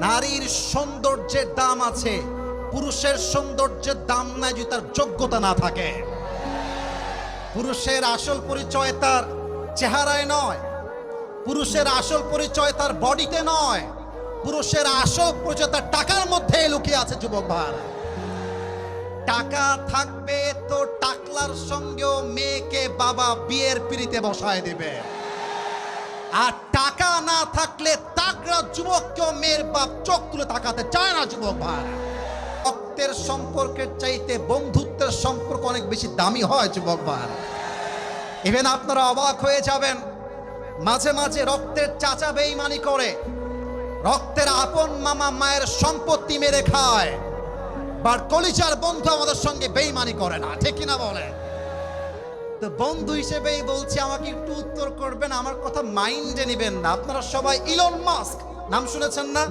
নারীর সৌন্দর্যের দাম আছে, পুরুষের সৌন্দর্যের দাম নাই যদি তার যোগ্যতা না থাকে। পুরুষের আসল পরিচয় তার চেহারায় নয়, পুরুষের আসল পরিচয় তার বডিতে নয়, পুরুষের আসল পরিচয় তার টাকার মধ্যে লুকিয়ে আছে। যুবক ভাই, টাকা থাকবে তো টাকলার সঙ্গেও মেয়েকে বাবা বিয়ের পিড়িতে বসায় দেবে, আর টাকা না থাকলে তাগড়া যুবককেও মেয়ের বাপ চোখ তুলে তাকাতে চায় না। যুবক ভাই, রক্তের সম্পর্কের চাইতে বন্ধুত্বের সম্পর্ক অনেক বেশি দামি হয়। যুবক ভাই, ইভেন আপনারা অবাক হয়ে যাবেন, মাঝে মাঝে রক্তের চাচা বেঈমানি করে, রক্তের আপন মামা মায়ের সম্পত্তি মেরে খায়, বাট কলিজার বন্ধু আমাদের সঙ্গে বেঈমানি করে না, ঠিক কিনা বলে? তো বন্ধু হিসেবেই বলছি, আমাকে একটু উত্তর করবেন, আমার কথা মাইন্ডে নেবেন না। আপনারা সবাই ইলন মাস্ক নাম শুনেছেন না?